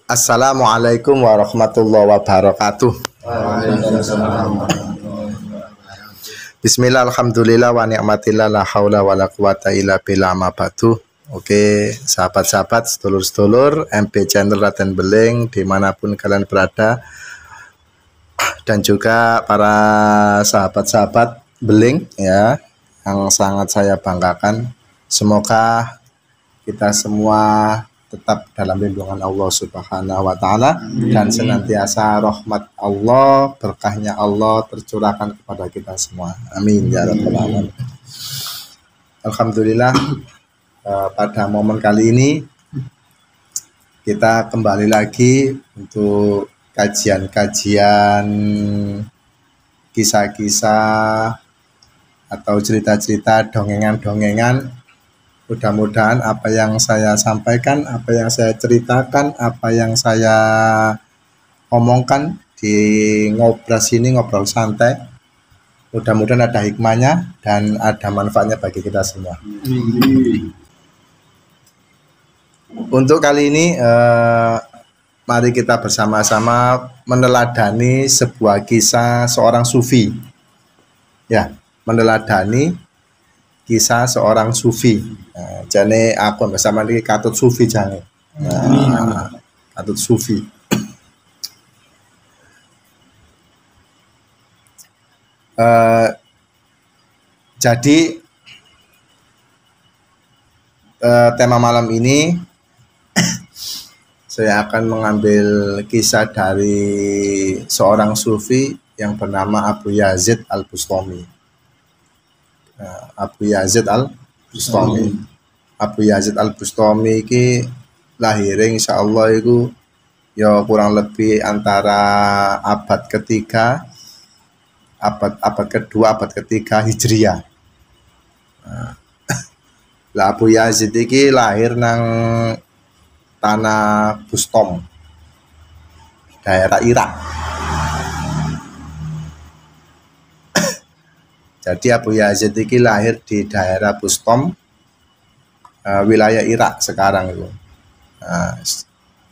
Assalamualaikum warahmatullahi wabarakatuh. Bismillah, alhamdulillah, wa ni'matillah, la haula wa la quwata illa billah, ma ba'du. Oke, sahabat-sahabat, sedulur-sedulur MP Channel Raden Beling dimanapun kalian berada, dan juga para sahabat-sahabat Beling ya, yang sangat saya banggakan. Semoga kita semua tetap dalam lindungan Allah Subhanahu wa Ta'ala, dan senantiasa rahmat Allah, berkahnya Allah tercurahkan kepada kita semua. Amin ya rabbal alamin. Alhamdulillah, pada momen kali ini kita kembali lagi untuk kajian-kajian kisah-kisah atau cerita-cerita, dongengan-dongengan. Mudah-mudahan apa yang saya sampaikan, apa yang saya ceritakan, apa yang saya omongkan di ngobrol sini, ngobrol santai, mudah-mudahan ada hikmahnya dan ada manfaatnya bagi kita semua. Untuk kali ini, mari kita bersama-sama meneladani sebuah kisah seorang sufi. Ya, meneladani kisah seorang sufi. Jane aku bersama ini katut sufi jane. Katut sufi. Jadi tema malam ini saya akan mengambil kisah dari seorang sufi yang bernama Abu Yazid Al-Bustami. Abu Yazid Al-Bustami. Abu Yazid Al-Bustami iki lahirnya insyaallah itu ya kurang lebih antara abad ketiga, abad kedua, abad ketiga Hijriah. Lah Abu Yazid iki lahir nang tanah Bustom, daerah Irak. Jadi Abu Yazid ini lahir di daerah Bustom, wilayah Irak sekarang itu.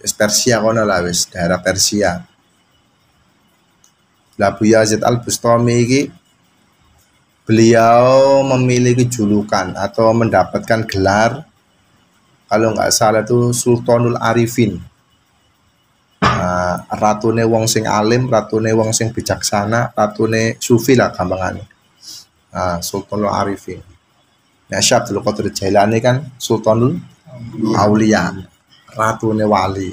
Persia kono lah wis, daerah Persia. Abu Yazid Al-Bustami ini beliau memiliki julukan atau mendapatkan gelar, kalau nggak salah itu Sultanul Arifin. Ratune wong sing alim, ratune wong sing bijaksana, ratune sufi lah gampangane. Sultanul Arifin. Nah, Syekh Abdul Qadir Jailani kan Sultanul Aulia, ratune wali.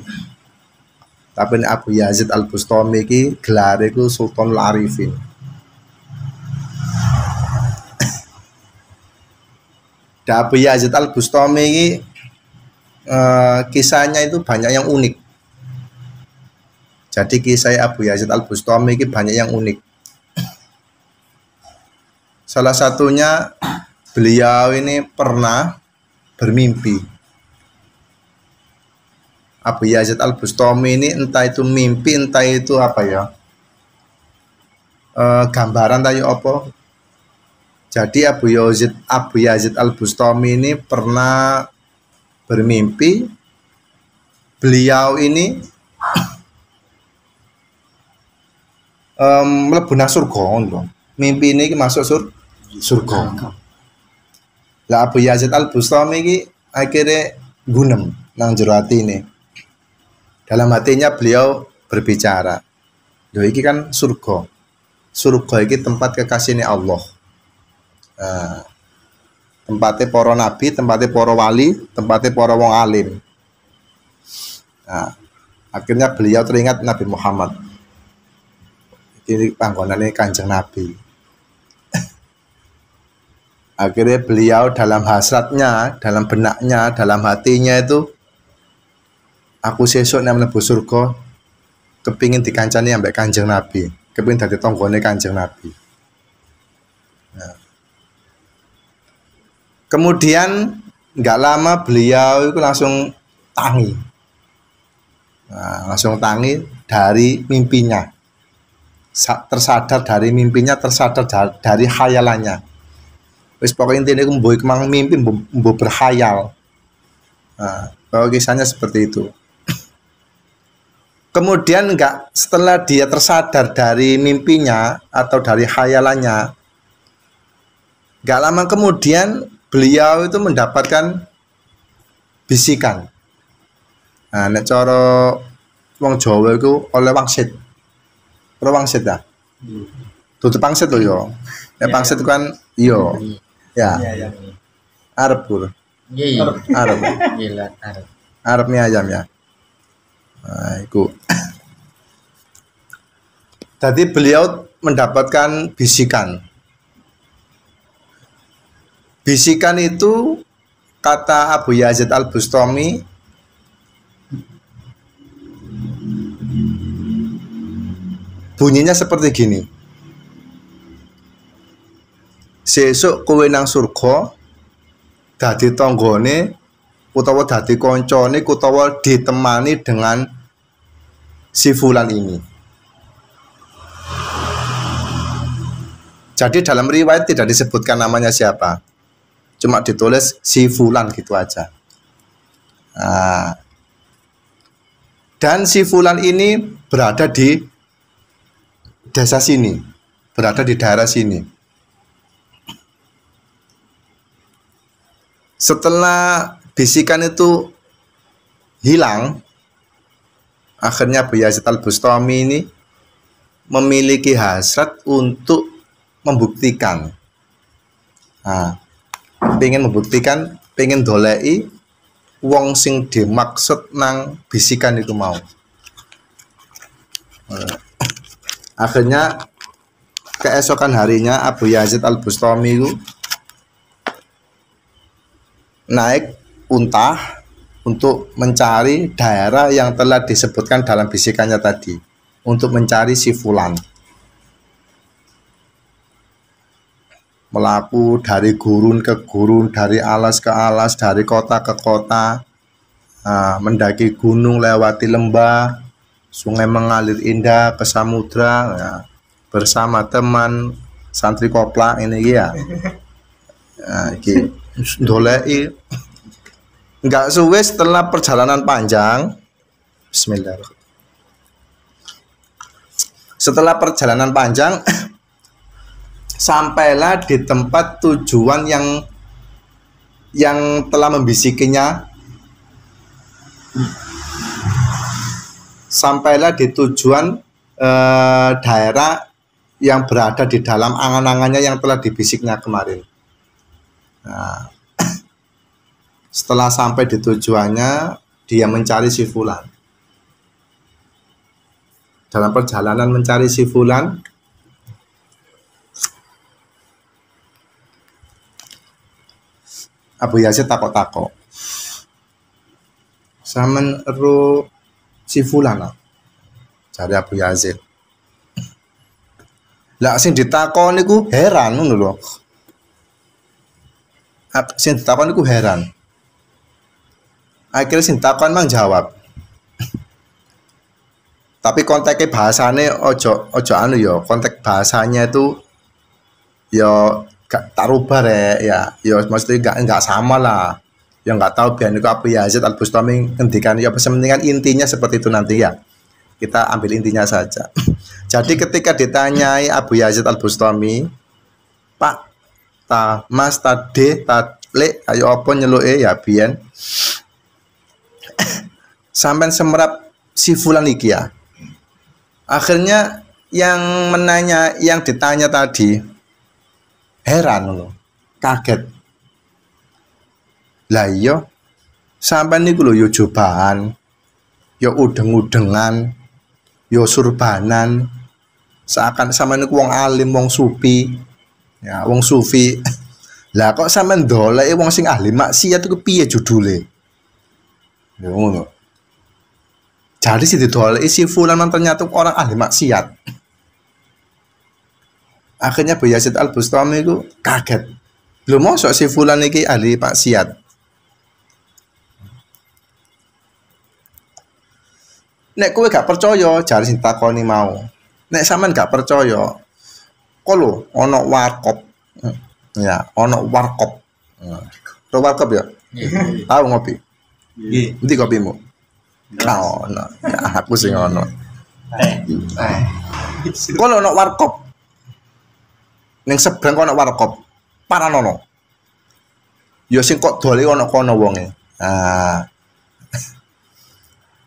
Tapi Abu Yazid Al-Bustami iki gelare iku Sultanul Arifin. Dan Abu Yazid Al-Bustami iki kisahnya itu banyak yang unik. Jadi kisah Abu Yazid Al-Bustami iki banyak yang unik. Salah satunya beliau ini pernah bermimpi. Abu Yazid Al-Bustami ini entah itu mimpi, entah itu apa ya, gambaran tayo apa. Jadi Abu Yazid Al-Bustami ini pernah bermimpi beliau ini mlebu nang surga. Mimpi ini masuk surga. Lah Abu Yazid Al-Bustami ini akhirnya gunem nang jero atine. Dalam hatinya beliau berbicara, "Lho iki kan surga. Surga iki tempat kekasihnya Allah. Tempatnya para nabi, tempatnya para wali, tempatnya para wong alim." Akhirnya beliau teringat Nabi Muhammad. Ini panggonane Kanjeng Nabi. Akhirnya beliau dalam hasratnya, dalam benaknya, dalam hatinya itu, aku sesuk nek mlebu surga kepingin dikancani ambek Kanjeng Nabi, kepingin dadi tanggane Kanjeng Nabi. Kemudian nggak lama beliau itu langsung tangi. Langsung tangi dari mimpinya. Tersadar dari mimpinya, tersadar dari khayalannya. Wis pokoknya intinya aku mbok mang mimpi, mbok berkhayal. Bahwa kisahnya seperti itu. Kemudian setelah dia tersadar dari mimpinya atau dari khayalannya, nggak lama kemudian beliau itu mendapatkan bisikan. Nah, nek cara wong Jawa itu oleh wangsit. Ora wangsit ya? Tutup pangsit loh yo. Ya pangsit itu kan iyo. Ya. Arep pur. Iya. Arep. Gila, Arab. Arep mie ayam ya. Nah, itu. Tadi beliau mendapatkan bisikan. Bisikan itu kata Abu Yazid Al-Bustami bunyinya seperti gini. Sesuk kowe nang surga dadi tanggane utawa dadi kancane utawa ditemani dengan si fulan ini. Jadi dalam riwayat tidak disebutkan namanya siapa. Cuma ditulis si fulan gitu aja. Nah, dan si fulan ini berada di desa sini, berada di daerah sini. Setelah bisikan itu hilang, akhirnya Abu Yazid Al-Bustami ini memiliki hasrat untuk membuktikan. Nah, pengen membuktikan, pengen dolei wong sing dimaksud nang bisikan itu mau. Akhirnya keesokan harinya Abu Yazid Al-Bustami itu naik unta untuk mencari daerah yang telah disebutkan dalam bisikannya tadi, untuk mencari si fulan. Melaku dari gurun ke gurun, dari alas ke alas, dari kota ke kota, mendaki gunung, lewati lembah, sungai mengalir indah ke samudra, ya, bersama teman santri kopla ini ya. Dolei. Nggak suwe setelah perjalanan panjang, bismillahirrahmanirrahim. Setelah perjalanan panjang sampailah di tempat tujuan yang telah membisikinya. Sampailah di tujuan daerah yang berada di dalam angan-angannya yang telah dibisiknya kemarin. Nah, setelah sampai di tujuannya, dia mencari si fulan. Dalam perjalanan mencari si fulan, Abu Yazid takok-takok. Samen ero si fulan, cari Abu Yazid. Lah sing ditakon niku heran ngono lho. Sing ditakon niku heran. Akhirnya sing ditakon mang jawab. Tapi konteksnya bahasane ojo anu ya, konteks bahasanya itu ya gak tak rubah ya maksudnya enggak sama lah. Ya nggak tahu biar itu Abu Yazid Al-Bustami ngendikan ya pentingan intinya seperti itu nanti ya. Kita ambil intinya saja. Jadi ketika ditanyai Abu Yazid Al-Bustami, Pak, ta Mas tade ta le ayo apa nyeluke ya biyen. Sampai semerap si fulan iki ya. Akhirnya yang ditanya tadi heran loh, kaget. Lah iya, sampai niku lho yo jobahan, yo udeng-udengan, yo surbanan. Seakan sama niku wong alim, wong sufi. Ya, wong sufi. Lah kok sampean ndoleki wong sing ahli maksiat iku piye judule? Ya ngono. Jadi si didoleki si fulan ternyata orang ahli maksiat. Akhirnya Abu Yazid Al-Bustami itu kaget. Lho mosok si fulan iki ahli maksiat. Nek kowe gak percaya, jare sing takoni mau. Nek sampean gak percaya, kok ana warkop. Ya, ana warkop. Warkop ya? Tahu ngopi? Nggih. Endi kopimu? Kau no, ya, aku sing ono. Kalau ono warkop, neng seberang ono warkop, paranono. Yo sing kok dole ono kono wonge.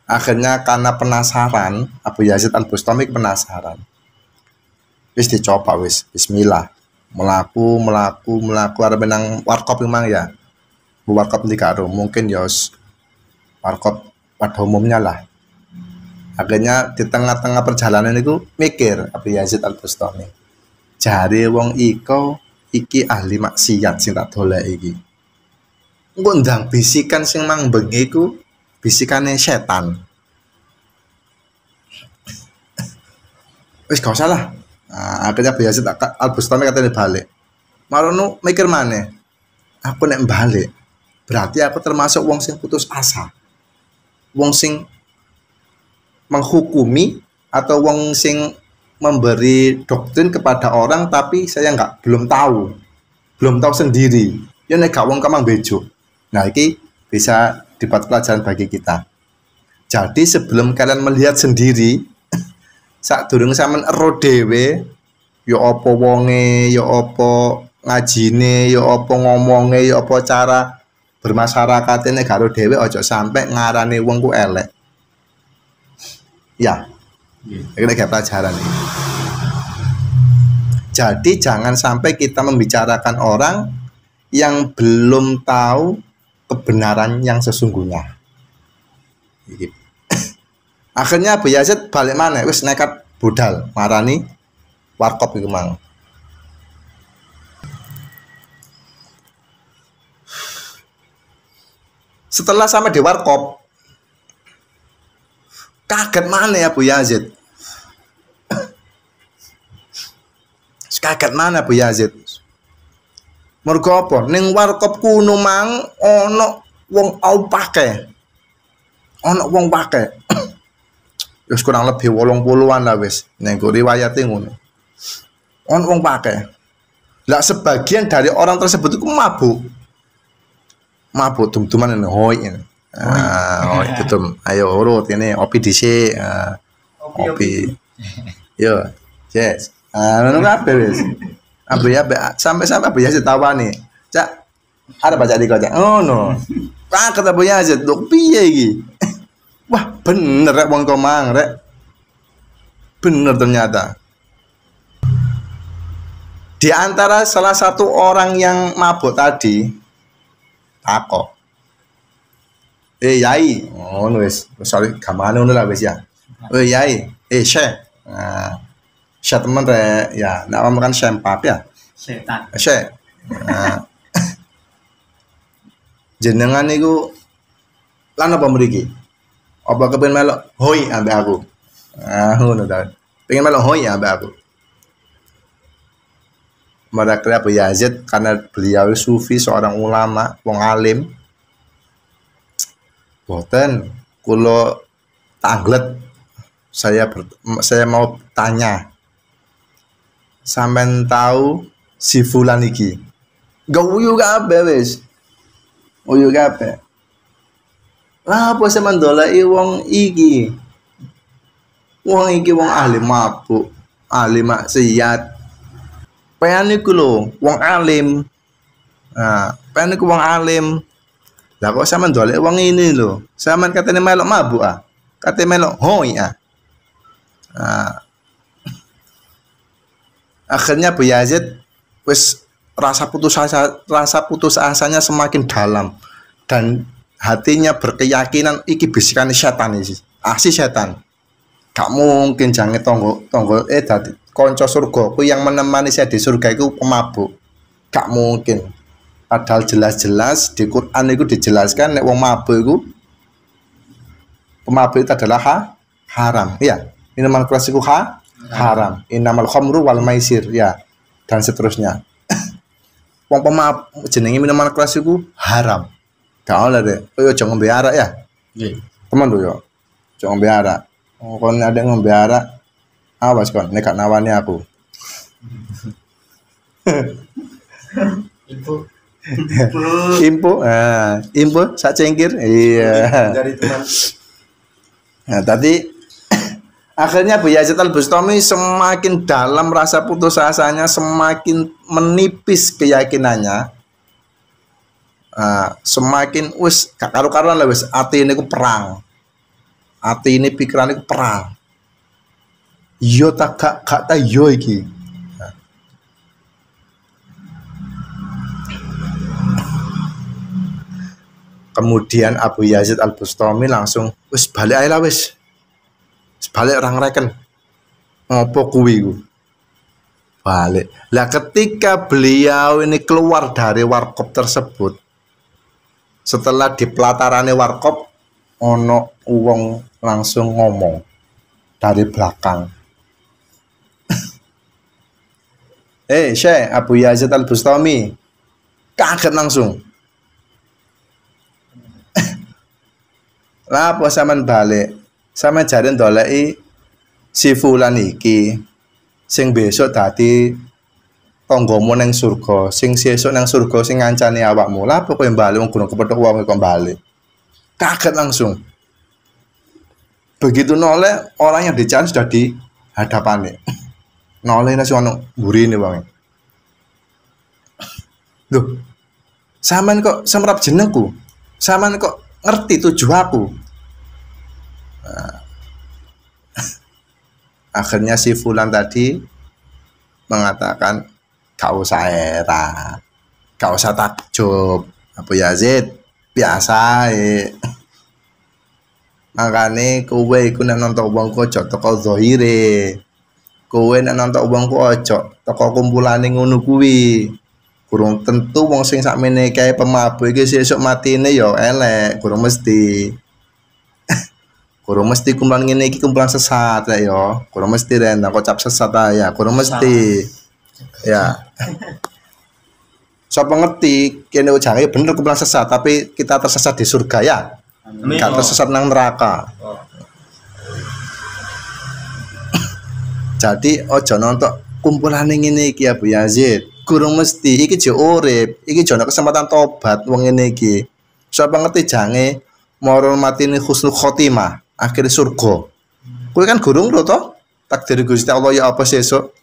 Akhirnya karena penasaran, Abu Yazid Al-Bustami penasaran. Wis dicoba wis, bismillah. Melaku arep nang warkop memang ya. Warkop di karo, mungkin yos warkop pada umumnya lah. Akhirnya di tengah-tengah perjalanan itu mikir Abu Yazid Al-Bustami. Jare wong iki ahli maksiat sing tak dolek iki. Engko ndang bisikan sing mang bengi ku bisikane setan. Wis gak usah lah. Akhirnya Abu Yazid Al-Bustami katanya balik. Marono mikir maneh. Aku nek balik, berarti aku termasuk wong sing putus asa. Wong sing menghukumi atau wong sing memberi doktrin kepada orang tapi saya belum tahu sendiri. Ya nek gak wong kamang bejo. Nah, ini bisa dibuat pelajaran bagi kita. Jadi sebelum kalian melihat sendiri, sadurunge sampean ero dhewe, ya apa wonge, ya apa ngajine, ya apa ngomonge, ya apa cara bermasyarakate nek karo dhewe aja sampai ngarani wong ku elek. Ya. Ini kayak pelajaran nih. Jadi jangan sampai kita membicarakan orang yang belum tahu kebenaran yang sesungguhnya. Akhirnya Abu Yazid balik mana? Wis nekat budal marani warkop iku mang. Setelah sampai di warkop, kaget mana ya Abu Yazid? Kaget mana Abu Yazid? Mergo apa? Ning warkop kuno mang ono wong au pake. Ono wong pake. Wis kurang lebih 80-an lah wis. Ning riwayate ngono. Ono wong pake. Lah sebagian dari orang tersebut itu mabuk. Mabuk tum-tuman ini hoi ini. Itu tum. Ayo urut ini opi dhisik. Opi. Yo, yes. Ngono kabeh wis. Abu ya sampai Abu Yazid tawani. Cak, ada baca di kocak. Oh no. Kata Abu Yazid, "Lho piye iki?" Wah, bener rek wong tomang rek. Bener ternyata. Di antara salah satu orang yang mabuk tadi, takok. Yai, ngono wis. Sorry, gamane ngono lah wis ya. Yai, Syekh. Syekh temen re, ya, nak makan sempap ya. Setan. Syekh. Jenengan niku lan apa mriki? Apa kepen melok hoi ambek aku? Ngono ta. Pengen melok hoi ambek aku. Mereka Abu Yazid karena beliau sufi, seorang ulama, wong alim. Boten kula tanglet. Saya mau tanya. Sampeyan tahu si fulan iki? Gak uyu kabeh wis. Uyu kabeh. Lah apa sampeyan doleki wong iki? Wong iki wong ahli mabuk, ahli maksiat. Pengen iku lho, wong alim. Pengen iku wong alim. Lah kok sampeyan doleki wong ini lho. Sampeyan katene melok mabuk ah. Katene melok hoi ah. Akhirnya Abu Yazid wis rasa putus asanya semakin dalam dan hatinya berkeyakinan iki bisikan setan iki. Si setan. Gak mungkin jange tonggo dadi kanca surga ku yang menemani saya di surga itu pemabuk. Gak mungkin. Padahal jelas-jelas di Quran itu dijelaskan nek wong mabuk iku pemabuk itu adalah haram. Ya, minuman keras itu haram. Innamal khamru wal maisir ya dan seterusnya. Wong pemabuk jenenge minuman keras iku haram. Gak oleh deh. Yo aja ngombe arak ya. Nggih. Teman lho yo. Aja ngombe arak. Kon ada ngombe arak. Awas kon nek gak nawani aku. Info sak cengkir. Iya. Dari teman. Nah, tadi akhirnya Abu Yazid Al-Bustami semakin dalam rasa putus asanya, semakin menipis keyakinannya. Semakin wis gak karu-karuan lah, wis ati ini ku perang. Ati ini pikiran ini perang. Yo tak gak ta yo iki. Kemudian Abu Yazid Al-Bustami langsung wis balik ae lah wis. Balik orang reken. Ngopo kuwi ku? Balik. Lah ketika beliau ini keluar dari warkop tersebut, setelah di pelatarannya warkop, ono wong langsung ngomong dari belakang. Syekh Abu Yazid Al-Bustami. Kaget langsung. Lah apa sampean balik? Sampe jaren doleki si fulan iki sing besok dadi tanggamu ning surga, sing sesuk nang surga sing ngancani awakmu. Lah apa kowe bali wong gunung kepethuk wong kok bali. Kaget langsung. Begitu noleh, orang yang dicari sudah di hadapannya. Noleh nasi ono burine wong. Loh, sampean kok semrap jenengku? Sampean kok ngerti tujuh aku? Nah, akhirnya si fulan tadi mengatakan, gak usah era, gak usah takjub, Abu Yazid, biasa makane kowe iku nek nonton wongku aja teko zahire, kowe nek nonton wongku aja teko kumpulane ngono kuwi. Kurang tentu wong sing sakmene kae pemabuk iki sesuk matine ya elek, kurang mesti. Kurang mesti kumpulan ngene iki kumpulan sesat ya yo. Kurang mesti ren kok cap sesat ya, kurang mesti. Ya. Sapa ngerti kene jange bener kumpulan sesat tapi kita tersesat di surga ya. Gak tersesat nang neraka. Jadi ojo nonton kumpulan ngene iki Abu Yazid. Kurang mesti iki jo urip, iki jo kesempatan tobat wong ngene iki. Sapa ngerti jange moro matine husnul khotimah, akhir surga. Kowe kan gurung lho to? Takdir Gusti Allah ya apa sesuk.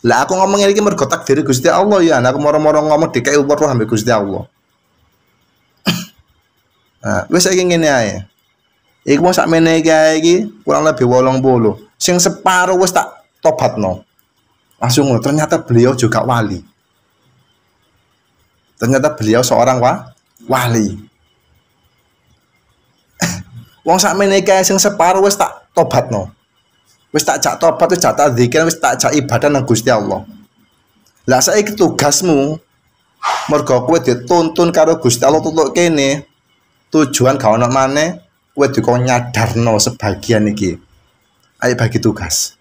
Lah aku ngomong iki mergo takdir Gusti Allah ya, aku moro-moro ngomong dikai weruh ambek Gusti Allah. Nah, wis saiki ngene ae. Iku mau sakmene iki kurang lebih 80. Sing separo wis tak tobatno. Langsung ternyata beliau juga wali. Ternyata beliau seorang wali. Wong sakmene kae sing separo wis tak tobatno. Wis tak jak tobat, wis jak zikir, wis tak jak ibadah nang Gusti Allah. Lah saiki tugasmu mergo kowe dituntun karo Gusti Allah tutuk kene. Tujuan gak ono maneh kowe dikon nyadarno sebagian iki. Ayo bagi tugas.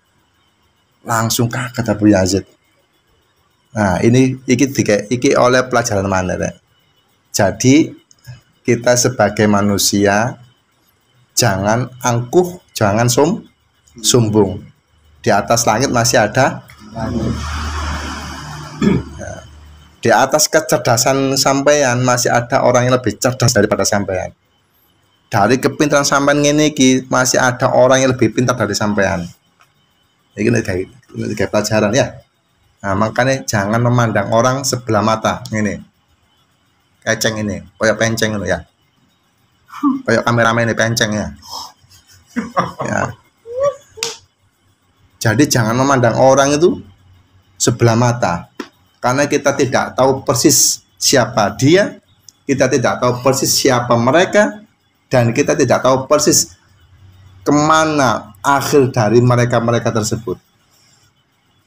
Langsung kaget Abu Yazid. Nah, iki oleh pelajaran mana rek. Jadi kita sebagai manusia jangan angkuh, jangan sombong. Di atas langit masih ada di atas kecerdasan sampean masih ada orang yang lebih cerdas daripada sampean. Dari kepintaran sampean ngene iki masih ada orang yang lebih pintar dari sampean. Ini kayak pelajaran ya. Nah, makanya jangan memandang orang sebelah mata ini. Keceng ini, kayak penceng itu ya. Kayak kameramen ini penceng ya. Ya. Jadi jangan memandang orang itu sebelah mata. Karena kita tidak tahu persis siapa dia, kita tidak tahu persis siapa mereka, dan kita tidak tahu persis kemana akhir dari mereka-mereka tersebut.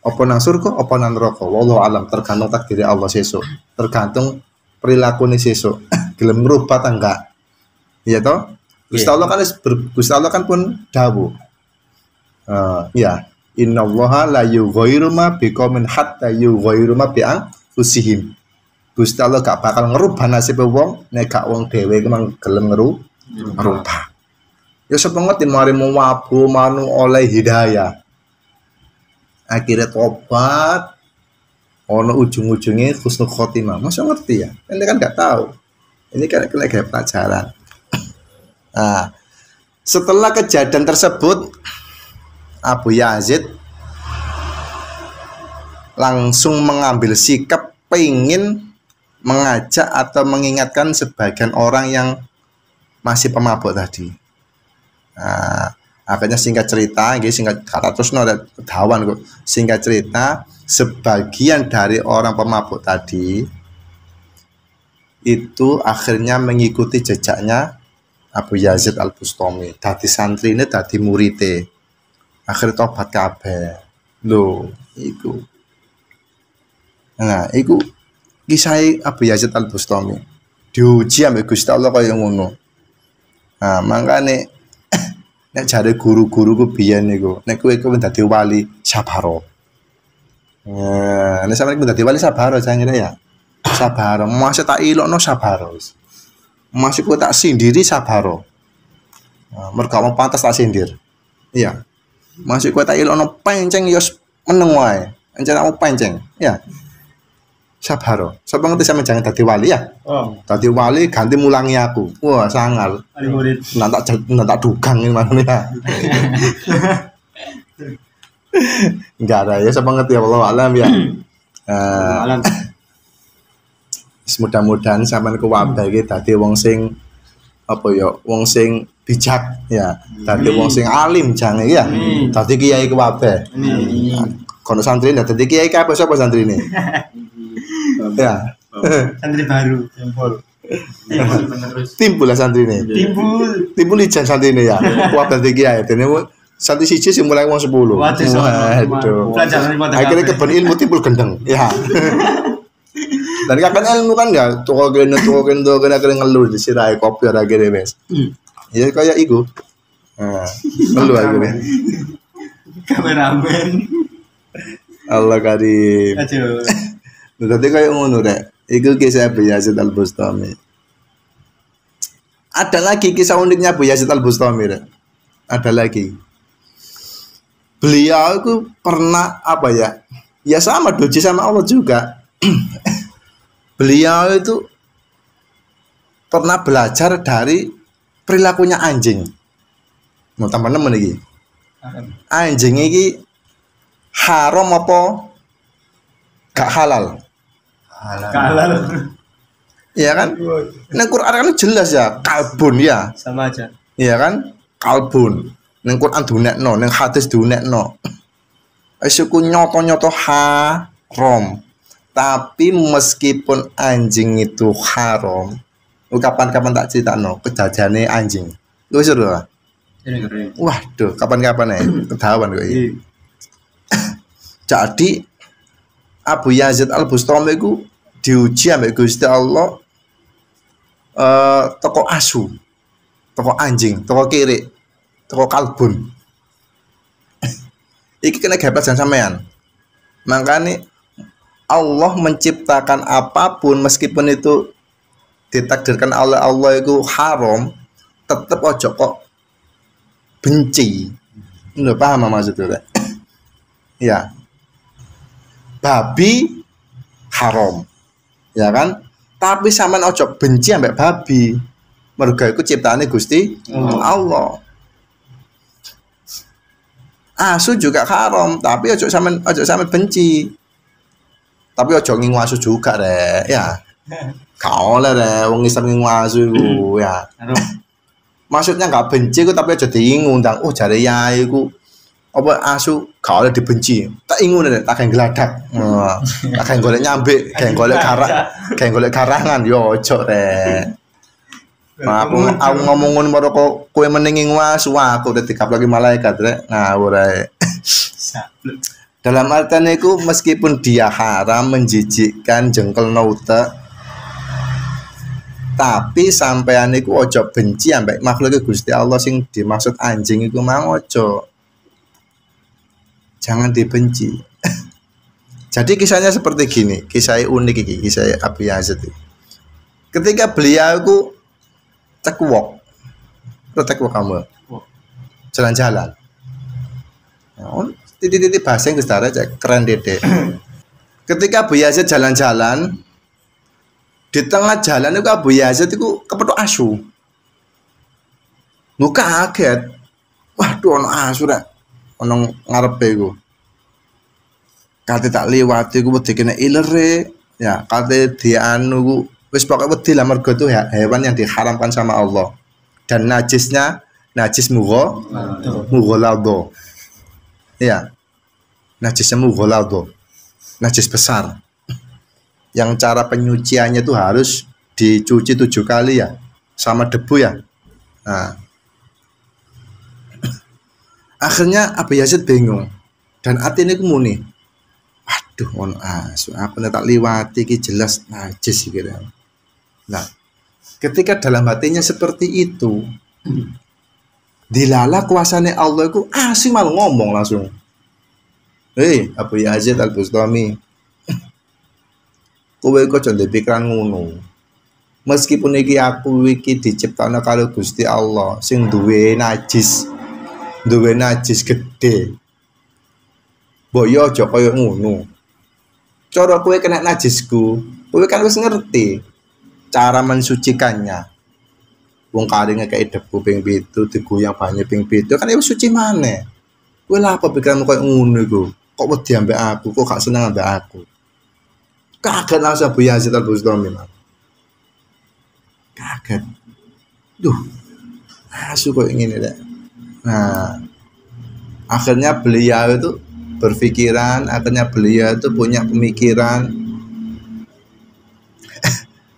Apa nang surga, apa nang neraka, wallahu alam, tergantung takdir Allah sesuk, tergantung perilaku nih sesuk, gelem ngrubah ta enggak. Iya toh? Gusti Allah kan pun dawuh. Ya, innallaha la yughayyiru ma biqaumin hatta yughayyiru ma bi anfusihim. Gusti Allah gak bakal ngerubah nasib wong nek gak wong dhewe iki mang gelem ngerubah. Ya sapa ngerti mari wabu manu oleh hidayah. Akhirnya tobat, ono ujung-ujungnya husnul khotimah. Masa ngerti ya? Ini kan nggak tahu. Ini kan kayak pelajaran. Nah, Setelah kejadian tersebut, Abu Yazid langsung mengambil sikap pengen mengajak atau mengingatkan sebagian orang yang masih pemabuk tadi. Nah, akhirnya singkat cerita, singkat kata terus dawan kok. Singkat cerita, sebagian dari orang pemabuk tadi itu akhirnya mengikuti jejaknya Abu Yazid Al-Bustami. Dadi santri ini dadi murite. Akhirnya tobat kabeh. Lho, iku. Nah, iku kisah Abu Yazid Al-Bustami. Diuji ambek Gusti Allah kaya ngono. Nah, makane nek jare guru-guru ku biyen niku, nek kowe dadi wali sabaro. Nah, nek sampeyan dadi wali sabaro jane ya. Sabaro, masih tak ilokno sabaro. Masih ku tak sindiri sabaro. Nah, mergo mau pantas tak sindir. Iya. Masih ku tak ilokno penceng yo meneng wae. Encen aku penceng. Ya. Sabaro. Sapa ngerti sampe jangan dadi wali ya? Oh. Dadi wali ganti mulangi aku. Wah, sangar. Ali murid. Nak dugang ini mana ya. Enggak ada ya, sapa ngerti Allah alam ya. Alam. Mudah-mudahan sampean kuwabeh iki dadi wong sing apa ya, wong sing bijak ya. Dadi wong sing alim jange ya. Dadi kiai kuwabeh. Kono santri ndak dadi kiai kabeh sapa santrine? Ya. Santri baru. Timbul lah santri ini. Timbul ijan santri ini ya. Kuat dari kiai. Dene santri siji sing mulai wong 10. Waduh. Akhirnya keben ilmu timbul gendeng. Ya. Dan kapan ilmu kan ya toko kene akhirnya ngeluh di sirai kopi ora kene wis. Ya kaya iku. Nah, ngeluh akhirnya. Kameramen. Allah karim. Aduh. Tadi kayak ngono rek. Iku kisah Abu Yazid Al-Bustami. Ada lagi kisah uniknya Abu Yazid Al-Bustami rek. Ada lagi. Beliau itu pernah apa ya? Ya sama doji sama Allah juga. Beliau itu pernah belajar dari perilakunya anjing. Mau tambah nemen iki. Anjing iki haram apa gak halal? Halal. Iya kan? Nang Quran kan jelas ya, kalbun ya. Sama aja. Iya kan? Kalbun. Nang Quran dunekno, nang hadis dunekno. Iku nyoto-nyoto haram. Tapi meskipun anjing itu haram, kapan-kapan tak critakno kejadiane anjing. Lu seru lah. Waduh, kapan-kapan ya ketahuan kok iki. Jadi Abu Yazid Al-Bustami itu diuji ambek Gusti Allah toko asu, toko anjing, toko kiri, toko kalbun. Iki kena gawe pelajaran sampean. Makanya Allah menciptakan apapun meskipun itu ditakdirkan oleh Allah itu haram, tetap ojo kok benci. Udah paham maksudnya? Ya. Babi haram. Ya kan? Tapi sampean ojo benci ambek babi. Mergo iku ciptaane Gusti Allah. Asu juga haram, tapi ojo sampean benci. Tapi ojo ngingu asu juga rek, ya. Kau lah rek, wong Islam ngingu asu iku ya. Maksudnya enggak benci ku tapi ojo diingundang. Oh jare yai ku apa asu gak oleh dibenci. Tak ingun rek, tak geladak. Tak golek nyambik, kayak golek karangan yo ojo rek. Aku ngomong ngono baru kowe menengi asu aku udah dikap lagi malaikat rek. Ngawur rek. Dalam artian itu meskipun dia haram, menjijikkan, jengkel nauta, tapi sampean iku ojo benci ambek makhluk Gusti Allah sing dimaksud anjing iku mang ojo. Jangan dibenci. Jadi kisahnya seperti gini, kisah unik iki, kisah Abu Yazid. Ketika beliau iku cekwok kamu jalan-jalan. Titik-titik bahasa Inggris darah keren dede. Ketika Abu Yazid jalan-jalan, di tengah jalan itu Abu Yazid itu kepethuk asu. Nu kaget. Waduh ono asu rek. Ono ngarepe iku. Kate tak liwati ku wedi kena ilere. Ya, kate dianu ku wis pokoke wedi lah mergo itu hewan yang diharamkan sama Allah. Dan najisnya najis mughalladho. Ya. Najisnya mughalladho. Najis besar. Yang cara penyuciannya itu harus dicuci 7 kali ya. Sama debu ya. Nah. Akhirnya Abu Yazid bingung. Dan atine ku muni. Waduh, ono asu. Aku tak liwati iki jelas najis iki. Nah, ketika dalam hatinya seperti itu, dilala kuasane Allah itu asing malu ngomong langsung. Hei, Abu Yazid Al-Bustami, kowe kok jane pikiran ngono. Meskipun iki aku iki diciptakno karo Gusti Allah sing duwe najis gede. Mbok yo aja kaya ngono. Cara kowe kena najisku, kowe kan wis ngerti cara mensucikannya. Wong karinge kayak debu ping 7 digoyang banyu ping 7 kan wis suci maneh. Kowe lha apa pikiranmu koyo ngono iku? Kok wedi ambek aku, kok gak seneng ambek aku. Kaget langsung Abu Yazid Al-Bustami. Kaget. Duh. Asu kok ngene deh. Nah, akhirnya beliau itu berpikiran, akhirnya beliau itu punya pemikiran.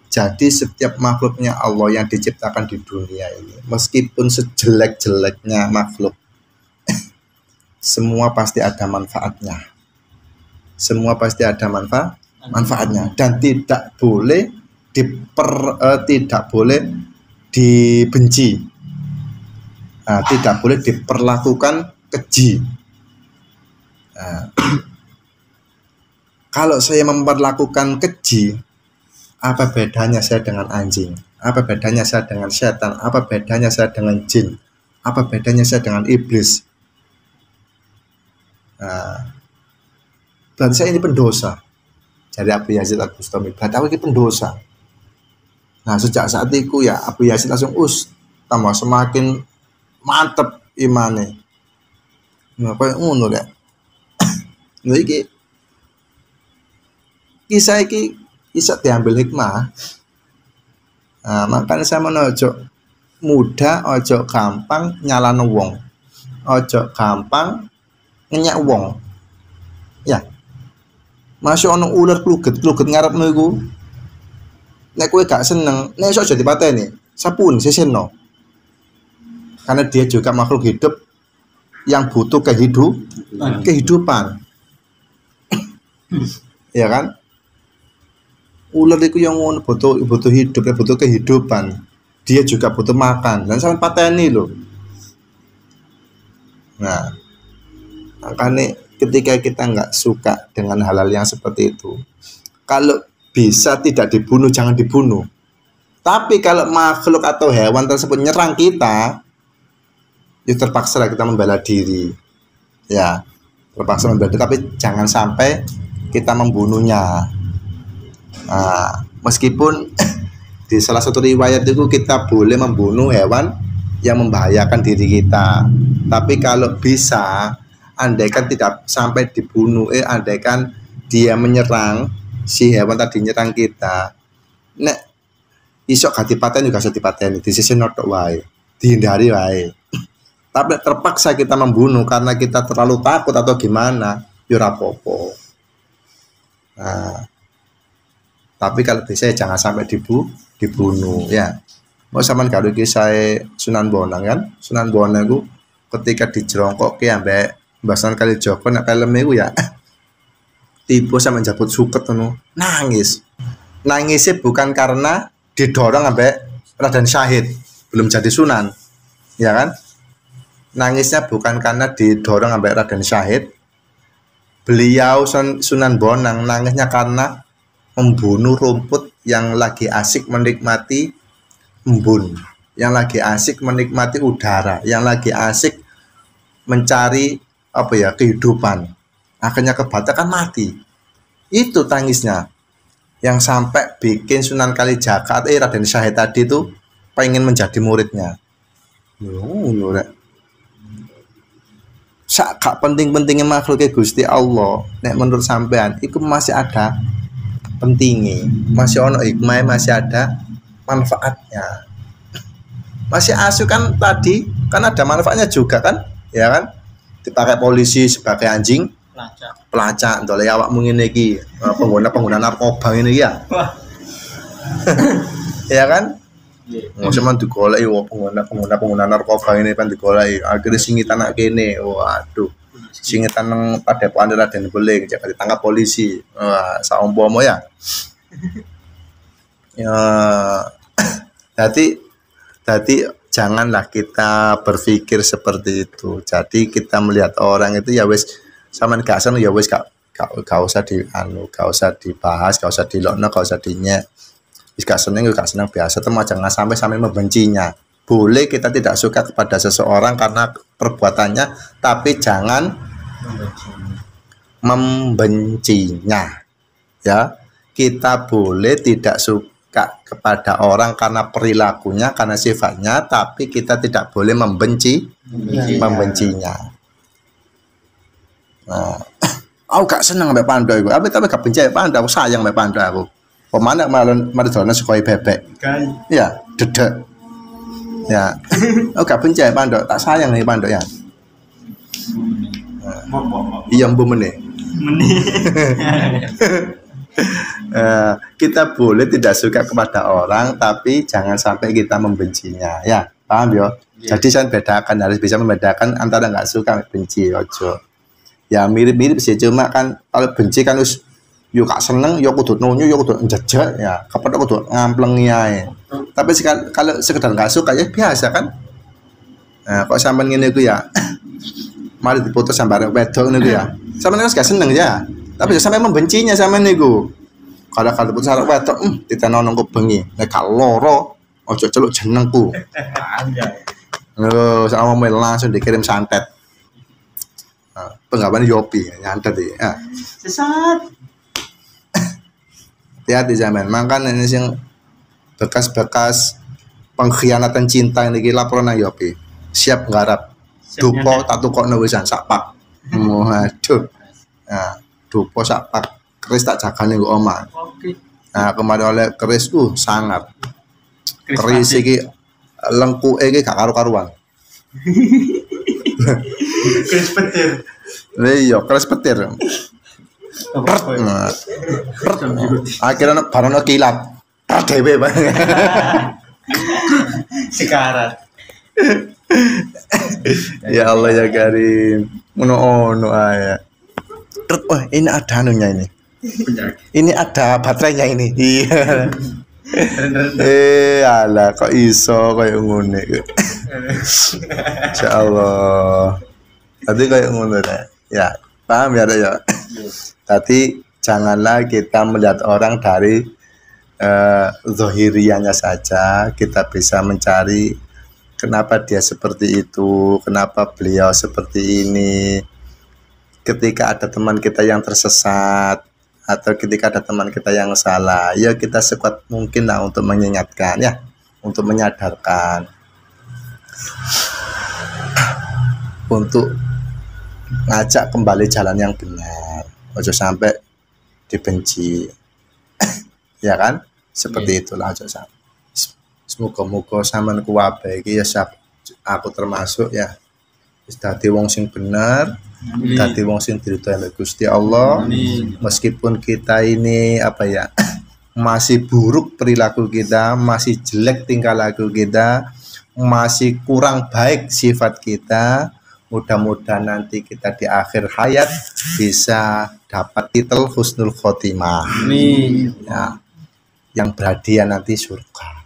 Jadi setiap makhluknya Allah yang diciptakan di dunia ini, meskipun sejelek-jeleknya makhluk, semua pasti ada manfaatnya. Semua pasti ada manfaatnya dan tidak boleh dibenci. Nah, tidak boleh diperlakukan keji. Nah, kalau saya memperlakukan keji, apa bedanya saya dengan anjing? Apa bedanya saya dengan setan? Apa bedanya saya dengan jin? Apa bedanya saya dengan iblis? Nah, berarti saya ini pendosa. Jadi Abu Yazid Al-Bustami, berarti aku ini pendosa. Nah, sejak saat itu ya Abu Yazid langsung tambah semakin mantep imane. Nah, kayak ngono ya. Nah, kisah iki bisa diambil hikmah. Nah, makanya saya ojo mudah, ojo gampang nyalano wong, ojo gampang ngenyak wong. Ya, masih ono ular kluget ngarepmu iku. Nek kowe gak seneng, nek iso aja dipateni. Sapun seseno. Karena dia juga makhluk hidup yang butuh kehidupan. Ya kan? Ular itu yang butuh hidup, butuh kehidupan. Dia juga butuh makan dan sampai pateni loh. Nah, makanya ketika kita nggak suka dengan hal-hal yang seperti itu, kalau bisa tidak dibunuh, jangan dibunuh. Tapi kalau makhluk atau hewan tersebut nyerang kita, ya terpaksa kita membela diri. Ya, terpaksa membela diri, tapi jangan sampai kita membunuhnya. Nah, meskipun di salah satu riwayat itu kita boleh membunuh hewan yang membahayakan diri kita, tapi kalau bisa, andaikan tidak sampai dibunuh, andaikan dia menyerang, si hewan tadi nyerang kita, nek isok gak dipateni juga bisa dipateni, di sisi notok wae, dihindari wae. Tapi terpaksa kita membunuh karena kita terlalu takut atau gimana, ya ora apa-apa. Nah, tapi kalau bisa jangan sampai dibunuh ya. Mau sampean karo kisah Sunan Bonang kan? Sunan Bonang itu ketika dijerongkok ke ambek Mbah Sunan Kalijaga nek film iku ya. Tiba sampe njabut suket ngono. Nangis. Nangisnya bukan karena didorong ambek Raden Syahid, belum jadi sunan. Ya kan? Nangisnya bukan karena didorong ambek Raden Syahid. Beliau Sunan Bonang nangisnya karena membunuh rumput yang lagi asik menikmati embun, yang lagi asik menikmati udara, yang lagi asik mencari kehidupan. Akhirnya kebakar kan mati. Itu tangisnya yang sampai bikin Sunan Kalijaga Raden Syahid tadi itu pengen menjadi muridnya. Ngono rek. Sak gak penting-pentingnya makhluk Gusti Allah, nek menurut sampean iku masih ada pentingnya, masih ono hikmah, masih ada manfaatnya. Masih asu kan tadi kan ada manfaatnya juga kan, ya kan? Dipakai polisi sebagai anjing pelacak, ndole awakmu ngene iki, pengguna narkoba ngene iki ya. Ya kan? Maksudnya digoleki pengguna narkoba ini kan digoleki. Akhirnya singitan nak kene. Waduh. Singitan nang Padepokan Raden Beling jangan ditangkap polisi. Wah, saumpama ya. Ya. Jadi janganlah kita berpikir seperti itu. Jadi kita melihat orang itu ya wis sampean gak seneng ya wis gak usah gak usah dibahas, gak usah dilokno, gak usah dinyek. Gak seneng biasa, teman jangan sampai membencinya. Boleh kita tidak suka kepada seseorang karena perbuatannya, tapi jangan membencinya. Ya, kita boleh tidak suka kepada orang karena perilakunya, karena sifatnya, tapi kita tidak boleh membencinya. Nah, aku gak seneng mbek Pando iku. Tapi gak benci mbek Pando, aku sayang mbek Pando aku. Pemana malah dolan sekolah bebek. Ya, dedek. Ya. Oh gak benci Pando, tak sayang nih Pando ya. Iya mbu meneh. Kita boleh tidak suka kepada orang, tapi jangan sampai kita membencinya. Ya, paham yo? Jadi saya bedakan, harus bisa membedakan antara nggak suka benci ojo. Ya mirip-mirip sih, cuma kan kalau benci kan harus yo gak seneng, yo kudu nunyu, yo kudu njejek ya. Kapan kudu ngamplengi ae. Tapi kalau sekedar gak suka ya biasa kan. Nah, kok sampean ngene iku ya. Mari diputus sampai wedok niku ya. Sampean gak seneng ya. Tapi sampai membencinya sampean niku. Kalau putus sampai wedok, ditenono kok bengi. Nek gak loro, ojo celuk jenengku. Anjay. Sama langsung dikirim santet. Penggawaannya Yopi nyantet ya. Sesat. Hati-hati zaman, makanya ini yang bekas-bekas pengkhianatan cinta ini laporan nang Yopi. Siap nggarap. Dupo tatu kok wisan sakpak. Waduh. Nah, dupo sakpak. Keris tak jagane nggo omah. Nah, kemarin oleh keris sangat. Keris iki lengkuke iki gak karu-karuan. Keris petir. Iya, keris petir. Akhirnya barang kilat dewe banget. Sekarat. Ya Allah ya Karim. Ono aya. Wah, ini ada anunya ini. Ini ada baterainya ini. Iya. Alah kok iso kayak ngene. Insyaallah. Tadi kayak ngono ya. Paham ya ya. Tapi janganlah kita melihat orang dari zahiriannya saja. Kita bisa mencari kenapa dia seperti itu, kenapa beliau seperti ini. Ketika ada teman kita yang tersesat atau ketika ada teman kita yang salah, ya kita sekuat mungkin lah untuk mengingatkan ya, untuk menyadarkan, untuk ngajak kembali jalan yang benar. Ojo sampai dibenci. Ya kan? Seperti itulah ojo sampai. Semoga-moga sampean kuwabe iki ya aku termasuk ya. Wis dadi wong sing bener, dadi wong sing diridhoi Gusti Allah. Meskipun kita ini masih buruk perilaku kita, masih jelek tingkah laku kita, masih kurang baik sifat kita, mudah-mudahan nanti kita di akhir hayat bisa dapat titel husnul khotimah. Amin. Ya, yang berhadiah nanti surga.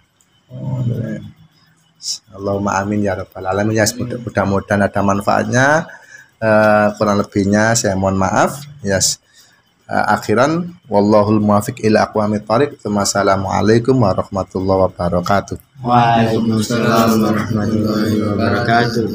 Allahumma amin ya rabbal alamin. Ya, mudah-mudahan ada manfaatnya. Kurang lebihnya saya mohon maaf. Yes. Akhiran wallahul muwaffiq ila aqwamit thoriq. Wassalamualaikum warahmatullahi wabarakatuh. Waalaikumsalam warahmatullahi wabarakatuh.